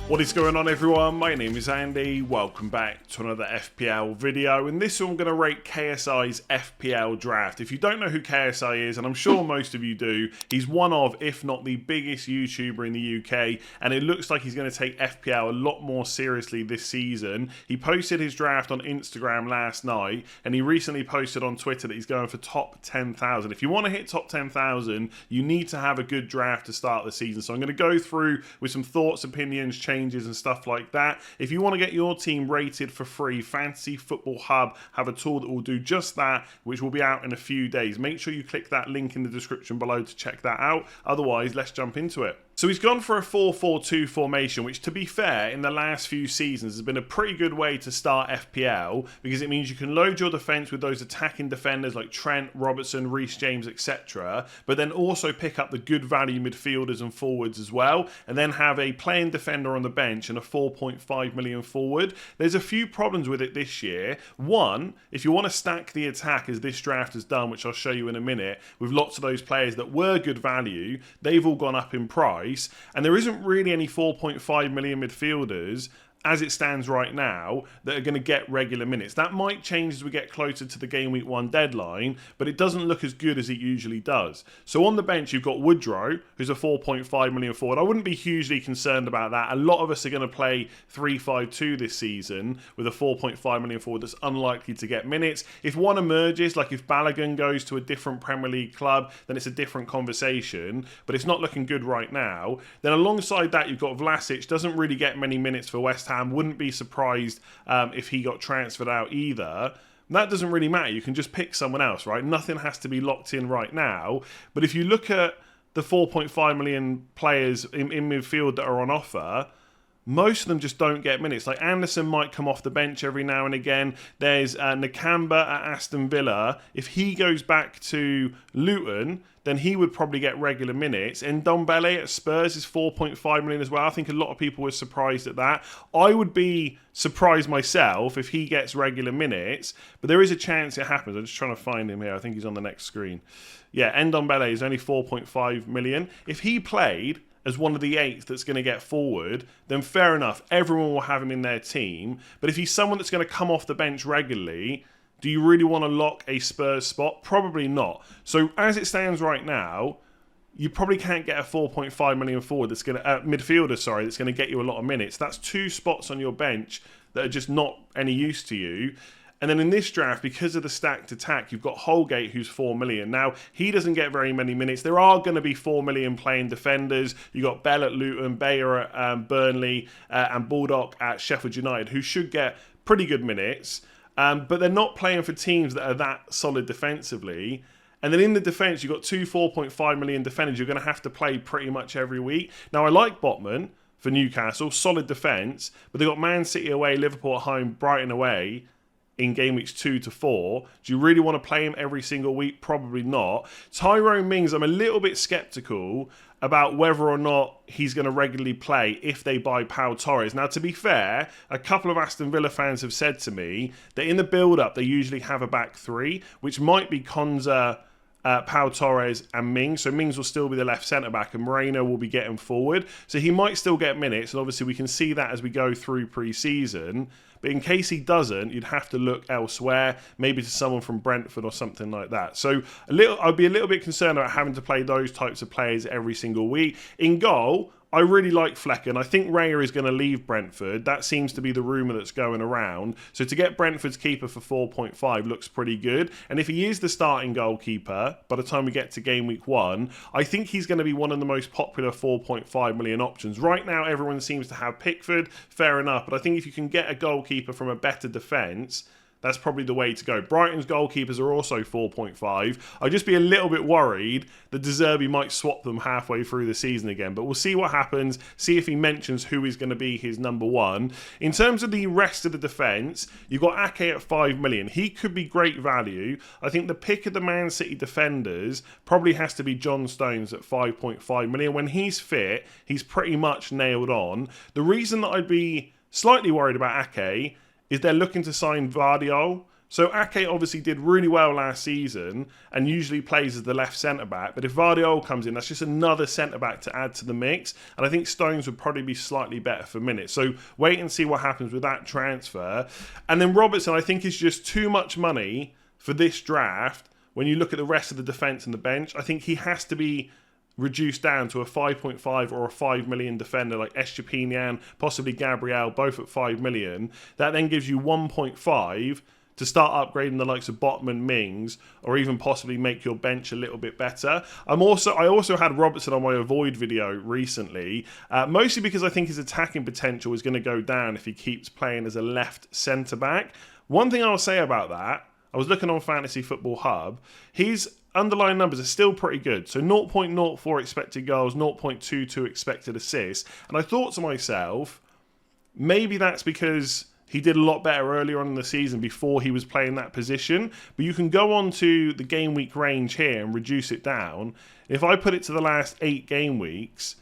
What is going on, everyone? My name is Andy. Welcome back to another FPL video. In this one, I'm going to rate KSI'S FPL draft. If you don't know who KSI is, and I'm sure most of you do, he's one of, if not the biggest YouTuber in the UK, and it looks like he's going to take FPL a lot more seriously this season. He posted his draft on Instagram last night, and he recently posted on Twitter that he's going for top 10,000. If you want to hit top 10,000, you need to have a good draft to start the season. So I'm going to go through with some thoughts, opinions, changes and stuff like that. If you want to get your team rated for free, Fantasy Football Hub have a tool that will do just that, which will be out in a few days. Make sure you click that link in the description below to check that out. Otherwise, let's jump into it. So he's gone for a 4-4-2 formation, which, to be fair, in the last few seasons has been a pretty good way to start FPL, because it means you can load your defence with those attacking defenders like Trent, Robertson, Reece James, etc., but then also pick up the good value midfielders and forwards as well, and then have a playing defender on the bench and a 4.5 million forward. There's a few problems with it this year. One, if you want to stack the attack as this draft has done, which I'll show you in a minute, with lots of those players that were good value, they've all gone up in price. And there isn't really any 4.5 million midfielders as it stands right now that are going to get regular minutes. That might change as we get closer to the game week 1 deadline, but it doesn't look as good as it usually does. So on the bench, you've got Woodrow, who's a 4.5 million forward. I wouldn't be hugely concerned about that. A lot of us are going to play 3-5-2 this season with a 4.5 million forward that's unlikely to get minutes. If one emerges, like if Balogun goes to a different Premier League club, then it's a different conversation, but it's not looking good right now. Then alongside that, you've got Vlasic, doesn't really get many minutes for West Ham. Wouldn't be surprised if he got transferred out either. That doesn't really matter. You can just pick someone else, right? Nothing has to be locked in right now. But if you look at the 4.5 million players in midfield that are on offer, most of them just don't get minutes. Like Anderson might come off the bench every now and again. There's Nakamba at Aston Villa. If he goes back to Luton, then he would probably get regular minutes. And Ndombele at Spurs is 4.5 million as well. I think a lot of people were surprised at that. I would be surprised myself if he gets regular minutes, but there is a chance it happens. I'm just trying to find him here. I think he's on the next screen. Yeah, Ndombele is only 4.5 million. If he played as one of the 8 that's going to get forward, then fair enough, everyone will have him in their team. But if he's someone that's going to come off the bench regularly, do you really want to lock a Spurs spot? Probably not. So as it stands right now, you probably can't get a 4.5 million forward that's going to midfielder, sorry, that's going to get you a lot of minutes. That's 2 spots on your bench that are just not any use to you. And then in this draft, because of the stacked attack, you've got Holgate, who's 4 million. Now, he doesn't get very many minutes. There are going to be 4 million playing defenders. You've got Bell at Luton, Bayer at Burnley, and Baldock at Sheffield United, who should get pretty good minutes. But they're not playing for teams that are that solid defensively. And then in the defence, you've got 2 4.5 million defenders you're going to have to play pretty much every week. Now, I like Botman for Newcastle, solid defence, but they've got Man City away, Liverpool at home, Brighton away in game weeks 2 to 4. Do you really want to play him every single week? Probably not. Tyrone Mings, I'm a little bit sceptical about whether or not he's going to regularly play if they buy Pau Torres. Now, to be fair, a couple of Aston Villa fans have said to me that in the build-up, they usually have a back 3, which might be Konza, Pau Torres and Mings. So Mings will still be the left centre-back and Moreno will be getting forward. So he might still get minutes, and obviously we can see that as we go through pre-season. But in case he doesn't, you'd have to look elsewhere, maybe to someone from Brentford or something like that. So I'd be a little bit concerned about having to play those types of players every single week. In goal, I really like Flecken. I think Raya is going to leave Brentford. That seems to be the rumour that's going around. So to get Brentford's keeper for 4.5 looks pretty good. And if he is the starting goalkeeper, by the time we get to game week 1, I think he's going to be one of the most popular 4.5 million options. Right now, everyone seems to have Pickford. Fair enough. But I think if you can get a goalkeeper from a better defence, that's probably the way to go. Brighton's goalkeepers are also 4.5. I'd just be a little bit worried that De Zerbi might swap them halfway through the season again. But we'll see what happens, see if he mentions who is going to be his number 1. In terms of the rest of the defence, you've got Ake at 5 million. He could be great value. I think the pick of the Man City defenders probably has to be John Stones at 5.5 million. When he's fit, he's pretty much nailed on. The reason that I'd be slightly worried about Ake is they're looking to sign Vardiol. So Ake obviously did really well last season and usually plays as the left centre-back. But if Vardiol comes in, that's just another centre-back to add to the mix. And I think Stones would probably be slightly better for minutes. So wait and see what happens with that transfer. And then Robertson, I think, is just too much money for this draft. When you look at the rest of the defence and the bench, I think he has to be reduced down to a 5.5 or a 5 million defender like Estepinian, possibly Gabriel, both at 5 million. That then gives you 1.5 to start upgrading the likes of Botman, Mings, or even possibly make your bench a little bit better. I also had Robertson on my avoid video recently, mostly because I think his attacking potential is going to go down if he keeps playing as a left centre-back. One thing I'll say about that, I was looking on Fantasy Football Hub, his underlying numbers are still pretty good. So 0.04 expected goals, 0.22 expected assists. And I thought to myself, maybe that's because he did a lot better earlier on in the season before he was playing that position. But you can go on to the game week range here and reduce it down. If I put it to the last 8 game weeks,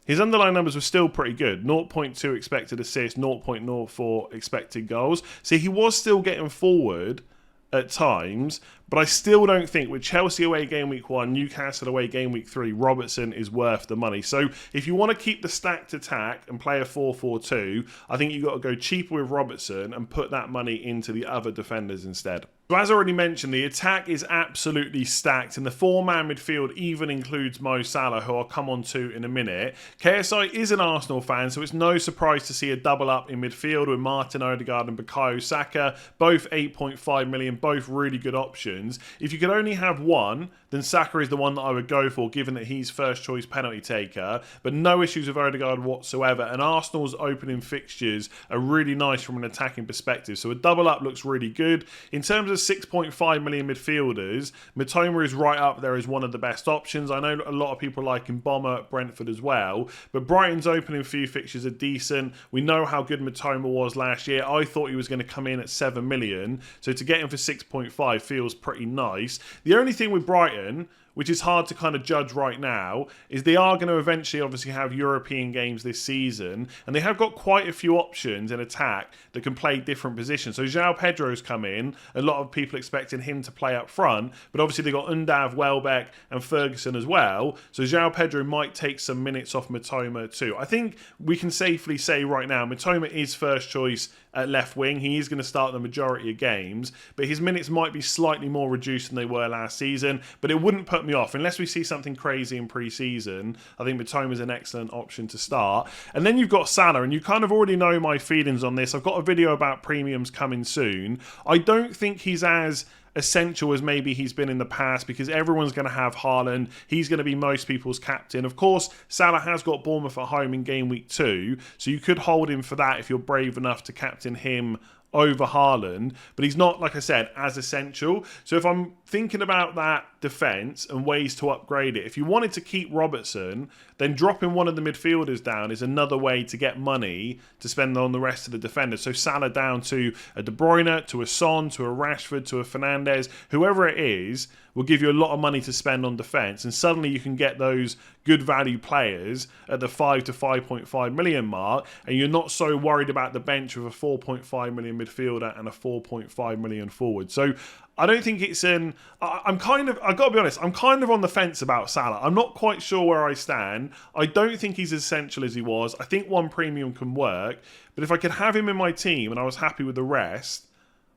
his underlying numbers were still pretty good. 0.2 expected assists, 0.04 expected goals. So he was still getting forward at times, but I still don't think with Chelsea away game week 1, Newcastle away game week 3, Robertson is worth the money. So if you want to keep the stacked attack and play a 4-4-2, I think you've got to go cheaper with Robertson and put that money into the other defenders instead. So as already mentioned, the attack is absolutely stacked, and the 4-man midfield even includes Mo Salah, who I'll come on to in a minute. KSI is an Arsenal fan, so it's no surprise to see a double up in midfield with Martin Odegaard and Bukayo Saka, both 8.5 million, both really good options. If you could only have one, then Saka is the one that I would go for, given that he's first choice penalty taker, but no issues with Odegaard whatsoever, and Arsenal's opening fixtures are really nice from an attacking perspective, so a double up looks really good. In terms of 6.5 million midfielders, Mitoma is right up there as one of the best options. I know a lot of people like Mboma at Brentford as well, but Brighton's opening few fixtures are decent. We know how good Mitoma was last year. I thought he was going to come in at 7 million, so to get him for 6.5 feels pretty nice. The only thing with Brighton, which is hard to kind of judge right now, is they are going to eventually obviously have European games this season, and they have got quite a few options in attack that can play different positions. So João Pedro's come in, a lot of people expecting him to play up front, but obviously they've got Undav, Welbeck and Ferguson as well, so João Pedro might take some minutes off Mitoma too. I think we can safely say right now, Mitoma is first choice at left wing. He is going to start the majority of games, but his minutes might be slightly more reduced than they were last season, but it wouldn't put me off. Unless we see something crazy in pre-season, I think Mitoma is an excellent option to start. And then you've got Salah, and you kind of already know my feelings on this. I've got a video about premiums coming soon. I don't think he's as essential as maybe he's been in the past, because everyone's going to have Haaland. He's going to be most people's captain. Of course, Salah has got Bournemouth at home in game week 2, so you could hold him for that if you're brave enough to captain him over Haaland, but he's not, like I said, as essential. So if I'm thinking about that defence and ways to upgrade it, if you wanted to keep Robertson, then dropping one of the midfielders down is another way to get money to spend on the rest of the defenders. So Salah down to a De Bruyne, to a Son, to a Rashford, to a Fernandes, whoever it is, will give you a lot of money to spend on defence, and suddenly you can get those good value players at the 5 to 5.5 million mark, and you're not so worried about the bench with a 4.5 million midfielder and a 4.5 million forward. So I don't think it's I've got to be honest, I'm kind of on the fence about Salah. I'm not quite sure where I stand. I don't think he's as essential as he was. I think one premium can work, but if I could have him in my team and I was happy with the rest,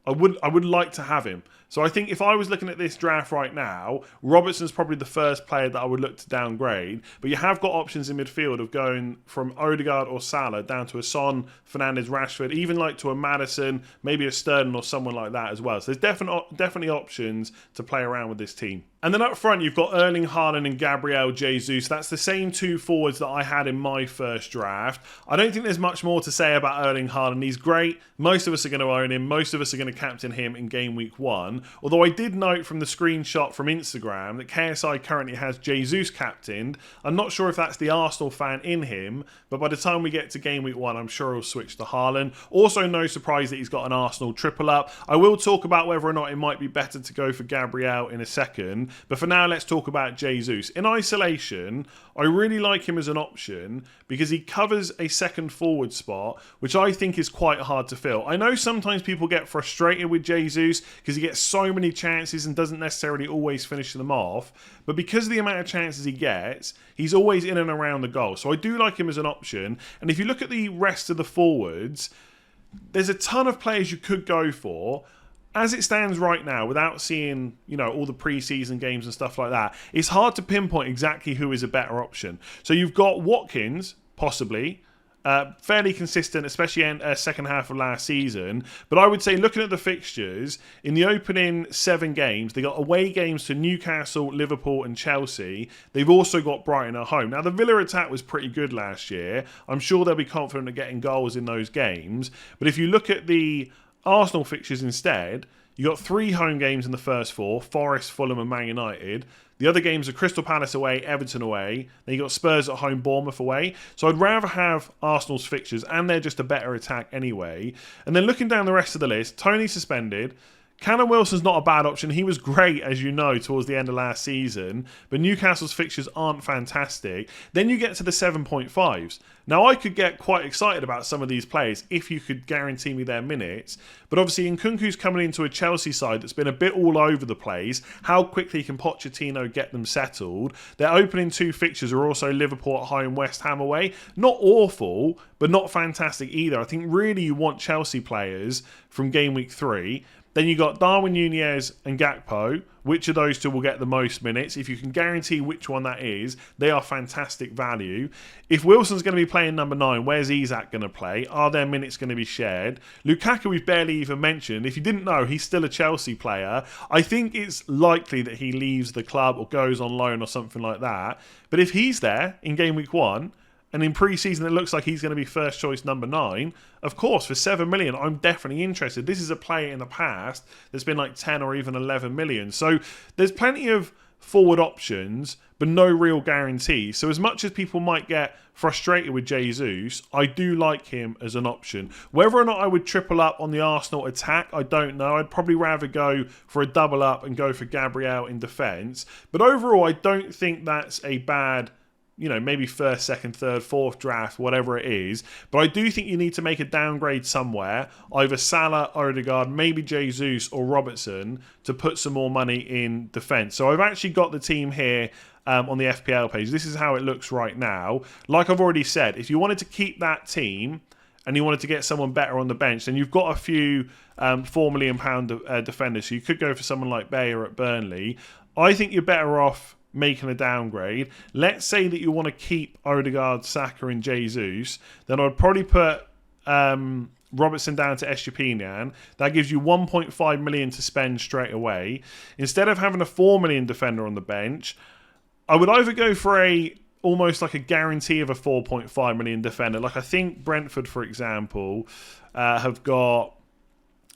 I would like to have him. So I think if I was looking at this draft right now, Robertson's probably the first player that I would look to downgrade. But you have got options in midfield of going from Odegaard or Salah down to a Son, Fernandes, Rashford, even like to a Maddison, maybe a Sterling or someone like that as well. So there's definitely options to play around with this team. And then up front, you've got Erling Haaland and Gabriel Jesus. That's the same two forwards that I had in my first draft. I don't think there's much more to say about Erling Haaland. He's great. Most of us are going to own him. Most of us are going to captain him in game week 1. one. Although I did note from the screenshot from Instagram that KSI currently has Jesus captained. I'm not sure if that's the Arsenal fan in him, but by the time we get to game week 1, I'm sure he'll switch to Haaland. Also, no surprise that he's got an Arsenal triple up. I will talk about whether or not it might be better to go for Gabriel in a second, but for now, let's talk about Jesus. In isolation, I really like him as an option because he covers a second forward spot, which I think is quite hard to fill. I know sometimes people get frustrated with Jesus because he gets so many chances and doesn't necessarily always finish them off, but because of the amount of chances he gets, he's always in and around the goal. So I do like him as an option. And if you look at the rest of the forwards, there's a ton of players you could go for. As it stands right now, without seeing, all the preseason games and stuff like that, it's hard to pinpoint exactly who is a better option. So you've got Watkins, possibly, fairly consistent, especially in second half of last season. But I would say, looking at the fixtures, in the opening 7 games, they got away games to Newcastle, Liverpool and Chelsea. They've also got Brighton at home. Now, the Villa attack was pretty good last year. I'm sure they'll be confident of getting goals in those games. But if you look at the Arsenal fixtures instead, you got 3 home games in the first 4, Forest, Fulham and Man United. The other games are Crystal Palace away, Everton away. Then you got Spurs at home, Bournemouth away. So I'd rather have Arsenal's fixtures, and they're just a better attack anyway. And then looking down the rest of the list, Tony suspended. Callum Wilson's not a bad option. He was great, as you know, towards the end of last season. But Newcastle's fixtures aren't fantastic. Then you get to the 7.5s. Now, I could get quite excited about some of these players if you could guarantee me their minutes. But obviously, Nkunku's coming into a Chelsea side that's been a bit all over the place. How quickly can Pochettino get them settled? Their opening 2 fixtures are also Liverpool at home, West Ham away. Not awful, but not fantastic either. I think really you want Chelsea players from game week 3. Then you got Darwin Núñez and Gakpo. Which of those 2 will get the most minutes? If you can guarantee which one that is, they are fantastic value. If Wilson's going to be playing number 9, where's Isak going to play? Are their minutes going to be shared? Lukaku we've barely even mentioned. If you didn't know, he's still a Chelsea player. I think it's likely that he leaves the club or goes on loan or something like that. But if he's there in game week 1, and in pre-season it looks like he's going to be first choice number 9, of course, for 7 million, I'm definitely interested. This is a player in the past that's been like 10 or even 11 million. So there's plenty of forward options, but no real guarantees. So as much as people might get frustrated with Jesus, I do like him as an option. Whether or not I would triple up on the Arsenal attack, I don't know. I'd probably rather go for a double up and go for Gabriel in defence. But overall, I don't think that's a bad, maybe first, second, third, fourth draft, whatever it is. But I do think you need to make a downgrade somewhere, either Salah, Odegaard, maybe Jesus or Robertson, to put some more money in defence. So I've actually got the team here on the FPL page. This is how it looks right now. Like I've already said, if you wanted to keep that team and you wanted to get someone better on the bench, then you've got a few £4 million defenders. So you could go for someone like Bayer at Burnley. I think you're better off making a downgrade. Let's say that you want to keep Odegaard, Saka and Jesus, then I'd probably put Robertson down to Estepinian. That gives you 1.5 million to spend straight away. Instead of having a 4 million defender on the bench, I would either go for almost like a guarantee of a 4.5 million defender. Like I think Brentford, for example, have got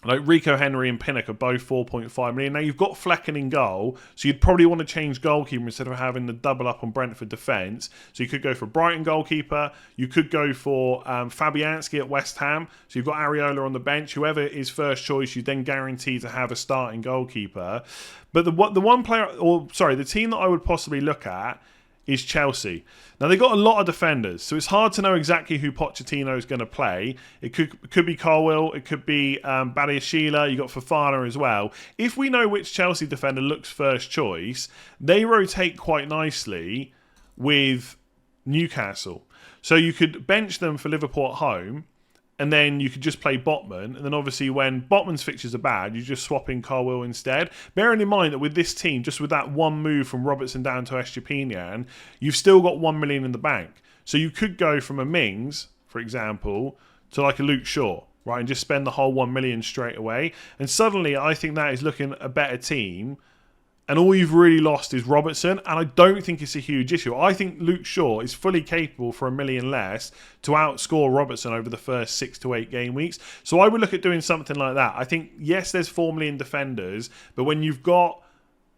like Rico Henry and Pinnock are both 4.5 million. Now you've got Flecken in goal, so you'd probably want to change goalkeeper instead of having the double up on Brentford defence. So you could go for Brighton goalkeeper. You could go for Fabianski at West Ham. So you've got Areola on the bench. Whoever is first choice, you then guarantee to have a starting goalkeeper. But the team that I would possibly look at is Chelsea. Now, they've got a lot of defenders, so it's hard to know exactly who Pochettino is going to play. It could be Colwill, it could be Badiashile, you've got Fofana as well. If we know which Chelsea defender looks first choice, they rotate quite nicely with Newcastle. So you could bench them for Liverpool at home, and then you could just play Botman. And then obviously when Botman's fixtures are bad, you just swap in Colwill instead. Bearing in mind that with this team, just with that one move from Robertson down to Estepinian, you've still got 1 million in the bank. So you could go from a Mings, for example, to like a Luke Shaw, right? And just spend the whole 1 million straight away. And suddenly I think that is looking a better team. and all you've really lost is Robertson, and I don't think it's a huge issue. I think Luke Shaw is fully capable for $1 million less to outscore Robertson over the first 6 to 8 game weeks. So I would look at doing something like that. I think, yes, there's 4 million defenders, but when you've got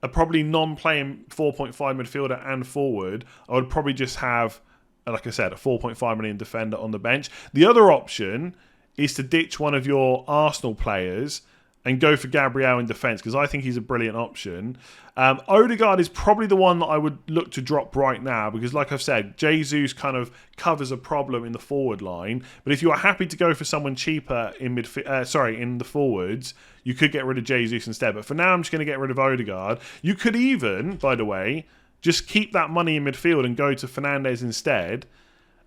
a probably non-playing 4.5 midfielder and forward, I would probably just have, like I said, a 4.5 million defender on the bench. The other option is to ditch one of your Arsenal players and go for Gabriel in defence, because I think he's a brilliant option. Odegaard is probably the one that I would look to drop right now, because like I've said, Jesus kind of covers a problem in the forward line. But if you are happy to go for someone cheaper in in the forwards, you could get rid of Jesus instead. But for now, I'm just going to get rid of Odegaard. You could even, by the way, just keep that money in midfield and go to Fernandes instead.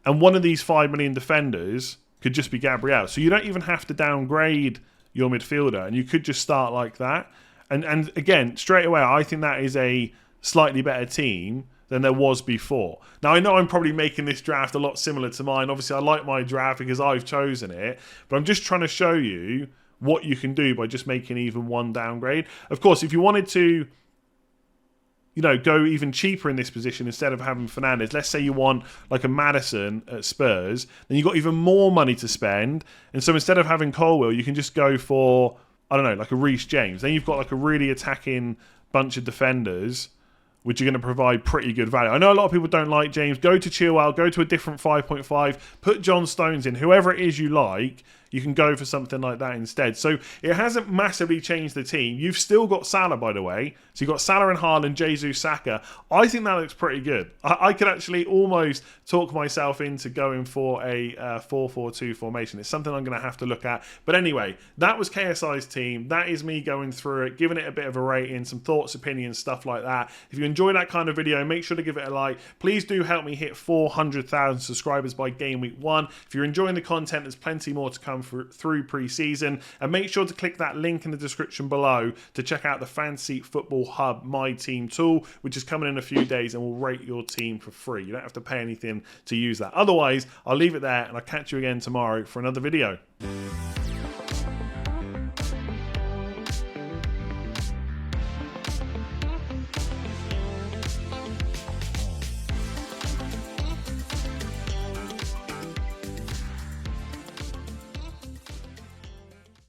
And one of these 5 million defenders could just be Gabriel. So you don't even have to downgrade your midfielder, and you could just start like that. And again, straight away, I think that is a slightly better team than there was before. Now, I know I'm probably making this draft a lot similar to mine. Obviously, I like my draft because I've chosen it, but I'm just trying to show you what you can do by just making even one downgrade. Of course, if you wanted to, go even cheaper in this position instead of having Fernandes. Let's say you want like a Maddison at Spurs, then you've got even more money to spend. And so instead of having Colwill, you can just go for, I don't know, like a Reece James. Then you've got like a really attacking bunch of defenders, which are going to provide pretty good value. I know a lot of people don't like James. Go to Chilwell, go to a different 5.5, put John Stones in, whoever it is you like. You can go for something like that instead. So it hasn't massively changed the team. You've still got Salah, by the way. So you've got Salah and Haaland, Jesus, Saka. I think that looks pretty good. I could actually almost talk myself into going for a 4-4-2 formation. It's something I'm going to have to look at. But anyway, that was KSI's team. That is me going through it, giving it a bit of a rating, some thoughts, opinions, stuff like that. If you enjoy that kind of video, make sure to give it a like. Please do help me hit 400,000 subscribers by game week 1. If you're enjoying the content, there's plenty more to come through pre-season, and make sure to click that link in the description below to check out the Fantasy Football Hub My Team tool, which is coming in a few days and will rate your team for free. You don't have to pay anything to use that. Otherwise, I'll leave it there, and I'll catch you again tomorrow for another video.